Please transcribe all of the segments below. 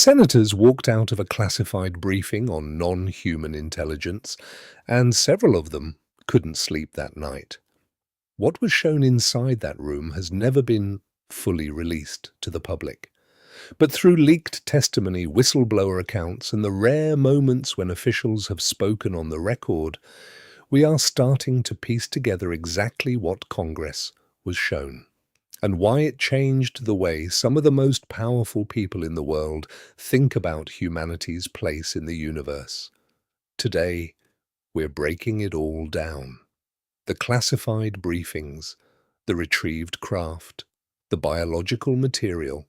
Senators walked out of a classified briefing on non-human intelligence, and several of them couldn't sleep that night. What was shown inside that room has never been fully released to the public. But through leaked testimony, whistleblower accounts, and the rare moments when officials have spoken on the record, we are starting to piece together exactly what Congress was shown, and why it changed the way some of the most powerful people in the world think about humanity's place in the universe. Today, we're breaking it all down. The classified briefings, the retrieved craft, the biological material,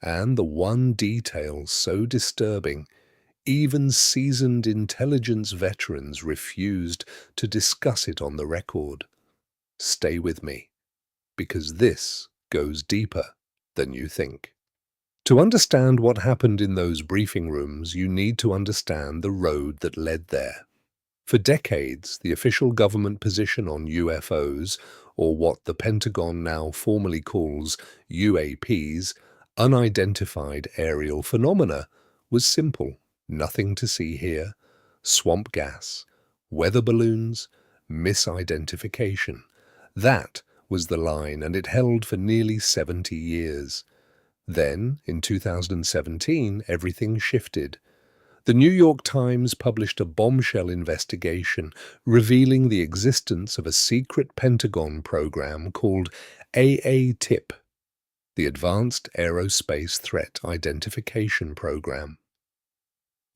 and the one detail so disturbing, even seasoned intelligence veterans refused to discuss it on the record. Stay with me, because this goes deeper than you think. To understand what happened in those briefing rooms, you need to understand the road that led there. For decades, the official government position on UFOs, or what the Pentagon now formally calls UAPs, unidentified aerial phenomena, was simple. Nothing to see here, swamp gas, weather balloons, misidentification. That was the line, and it held for nearly 70 years. Then, in 2017, everything shifted. The New York Times published a bombshell investigation revealing the existence of a secret Pentagon program called AATIP, the Advanced Aerospace Threat Identification Program.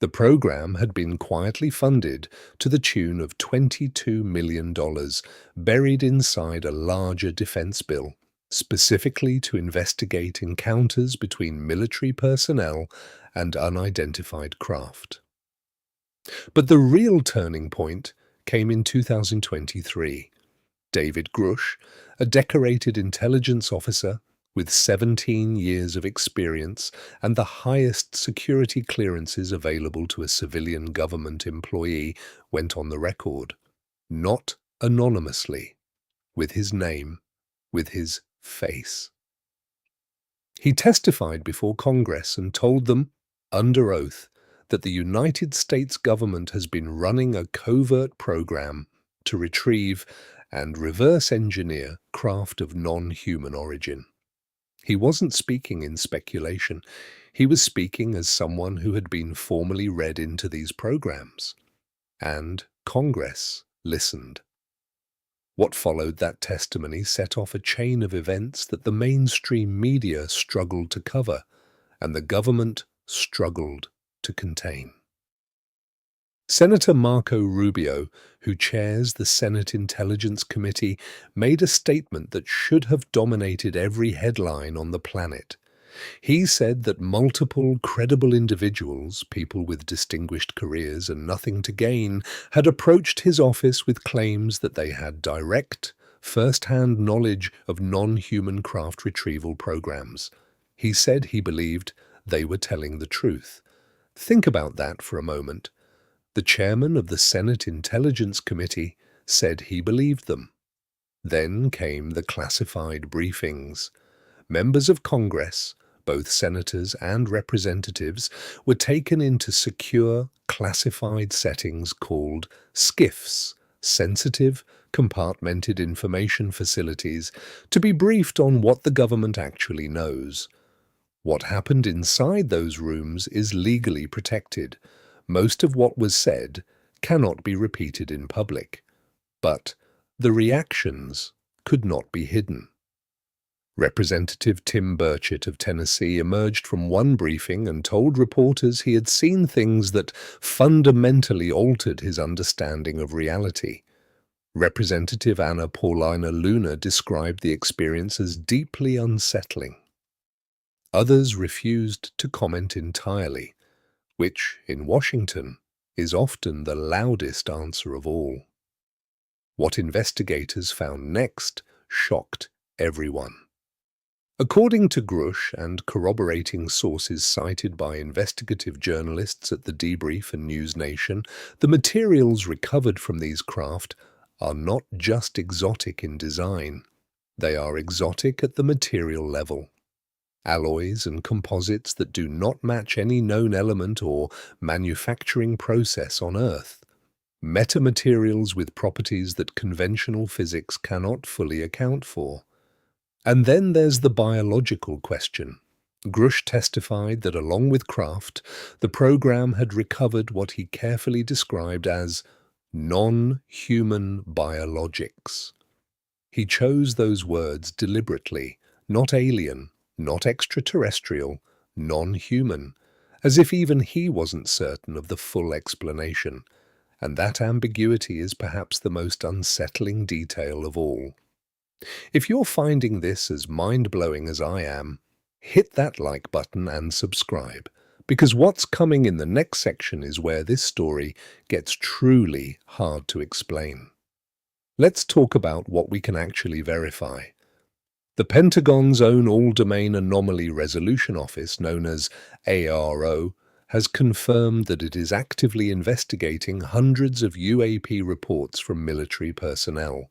The program had been quietly funded to the tune of $22 million, buried inside a larger defense bill, specifically to investigate encounters between military personnel and unidentified craft. But the real turning point came in 2023. David Grush, a decorated intelligence officer with 17 years of experience and the highest security clearances available to a civilian government employee, went on the record, not anonymously, with his name, with his face. He testified before Congress and told them, under oath, that the United States government has been running a covert program to retrieve and reverse engineer craft of non-human origin. He wasn't speaking in speculation. He was speaking as someone who had been formally read into these programs. And Congress listened. What followed that testimony set off a chain of events that the mainstream media struggled to cover, and the government struggled to contain. Senator Marco Rubio, who chairs the Senate Intelligence Committee, made a statement that should have dominated every headline on the planet. He said that multiple credible individuals, people with distinguished careers and nothing to gain, had approached his office with claims that they had direct, first-hand knowledge of non-human craft retrieval programs. He said he believed they were telling the truth. Think about that for a moment. The chairman of the Senate Intelligence Committee said he believed them. Then came the classified briefings. Members of Congress, both senators and representatives, were taken into secure, classified settings called SCIFs, sensitive, compartmented information facilities, to be briefed on what the government actually knows. What happened inside those rooms is legally protected. Most of what was said cannot be repeated in public, but the reactions could not be hidden. Representative Tim Burchett of Tennessee emerged from one briefing and told reporters he had seen things that fundamentally altered his understanding of reality. Representative Anna Paulina Luna described the experience as deeply unsettling. Others refused to comment entirely, which, in Washington, is often the loudest answer of all. What investigators found next shocked everyone. According to Grush and corroborating sources cited by investigative journalists at The Debrief and News Nation, the materials recovered from these craft are not just exotic in design. They are exotic at the material level. alloys and composites that do not match any known element or manufacturing process on Earth, metamaterials with properties that conventional physics cannot fully account for. And then there's the biological question. Grush testified that along with Kraft, the program had recovered what he carefully described as non-human biologics. He chose those words deliberately, not alien, not extraterrestrial, non-human, as if even he wasn't certain of the full explanation, and that ambiguity is perhaps the most unsettling detail of all. If you're finding this as mind-blowing as I am, hit that like button and subscribe, because what's coming in the next section is where this story gets truly hard to explain. Let's talk about what we can actually verify. The Pentagon's own All-Domain Anomaly Resolution Office, known as ARO, has confirmed that it is actively investigating hundreds of UAP reports from military personnel,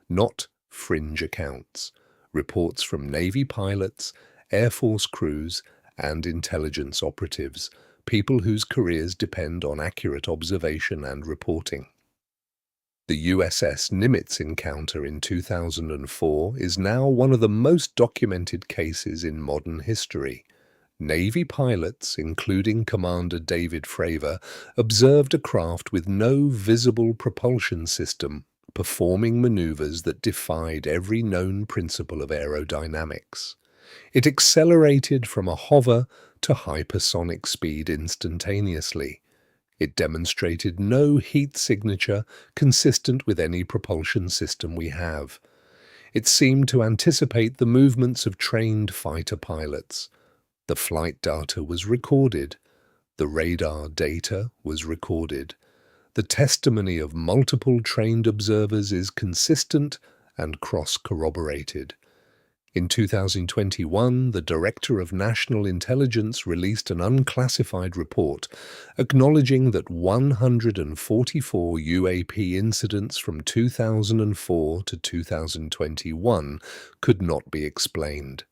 not fringe accounts, reports from Navy pilots, Air Force crews, and intelligence operatives, people whose careers depend on accurate observation and reporting. The USS Nimitz encounter in 2004 is now one of the most documented cases in modern history. Navy pilots, including Commander David Fravor, observed a craft with no visible propulsion system, performing maneuvers that defied every known principle of aerodynamics. It accelerated from a hover to hypersonic speed instantaneously. It demonstrated no heat signature consistent with any propulsion system we have. It seemed to anticipate the movements of trained fighter pilots. The flight data was recorded. The radar data was recorded. The testimony of multiple trained observers is consistent and cross-corroborated. In 2021, the Director of National Intelligence released an unclassified report acknowledging that 144 UAP incidents from 2004 to 2021 could not be explained.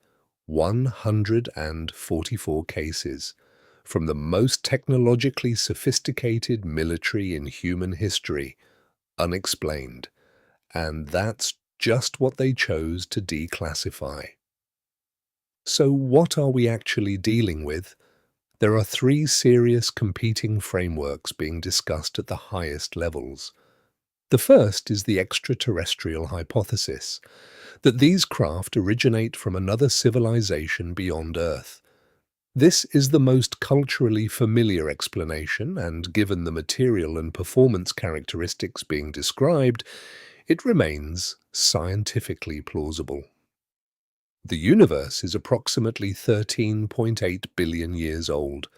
144 cases, from the most technologically sophisticated military in human history, unexplained. And that's just what they chose to declassify. So what are we actually dealing with? There are three serious competing frameworks being discussed at the highest levels. The first is the extraterrestrial hypothesis, that these craft originate from another civilization beyond Earth. This is the most culturally familiar explanation, and given the material and performance characteristics being described, it remains scientifically plausible. The universe is approximately 13.8 billion years old.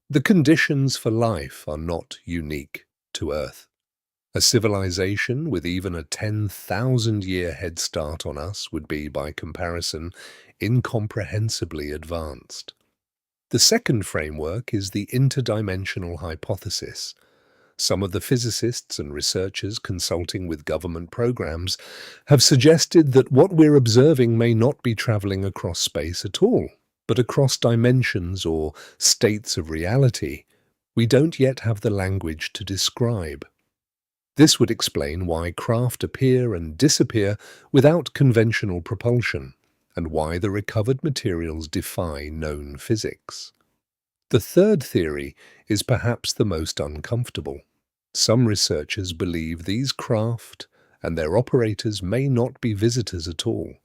The conditions for life are not unique to Earth. A civilization with even a 10,000-year head start on us would be, by comparison, incomprehensibly advanced. The second framework is the interdimensional hypothesis. Some of the physicists and researchers consulting with government programs have suggested that what we're observing may not be traveling across space at all, but across dimensions or states of reality we don't yet have the language to describe. This would explain why craft appear and disappear without conventional propulsion, and why the recovered materials defy known physics. The third theory is perhaps the most uncomfortable. Some researchers believe these craft and their operators may not be visitors at all,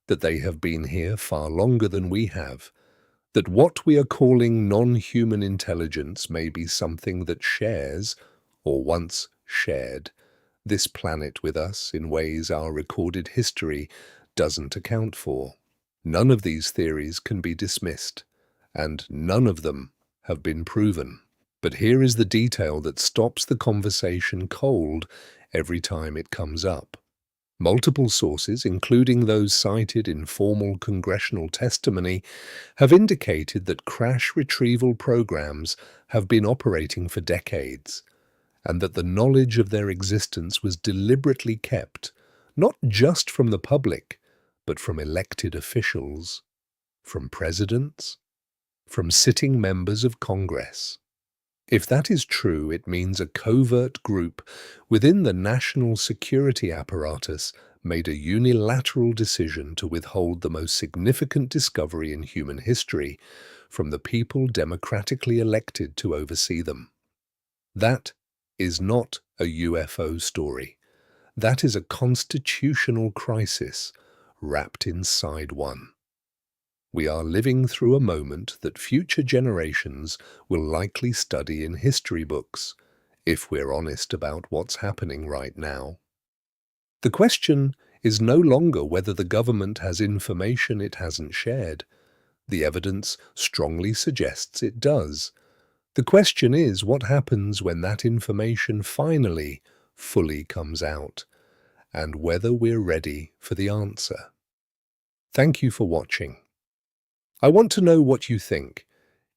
that they have been here far longer than we have, that what we are calling non-human intelligence may be something that shares, or once shared, this planet with us in ways our recorded history doesn't account for. None of these theories can be dismissed, and none of them have been proven. But here is the detail that stops the conversation cold every time it comes up. Multiple sources, including those cited in formal congressional testimony, have indicated that crash retrieval programs have been operating for decades, and that the knowledge of their existence was deliberately kept, not just from the public, but from elected officials. From presidents? From sitting members of Congress? If that is true, it means a covert group within the national security apparatus made a unilateral decision to withhold the most significant discovery in human history from the people democratically elected to oversee them. That is not a UFO story. That is a constitutional crisis wrapped inside one. We are living through a moment that future generations will likely study in history books, if we're honest about what's happening right now. The question is no longer whether the government has information it hasn't shared. The evidence strongly suggests it does. The question is what happens when that information finally fully comes out, and whether we're ready for the answer. Thank you for watching. I want to know what you think.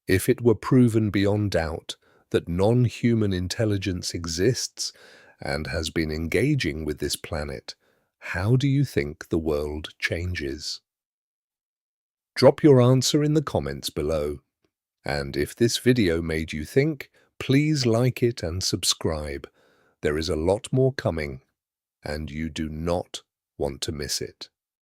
If it were proven beyond doubt that non-human intelligence exists and has been engaging with this planet, how do you think the world changes? Drop your answer in the comments below. And if this video made you think, please like it and subscribe. There is a lot more coming, and you do not want to miss it.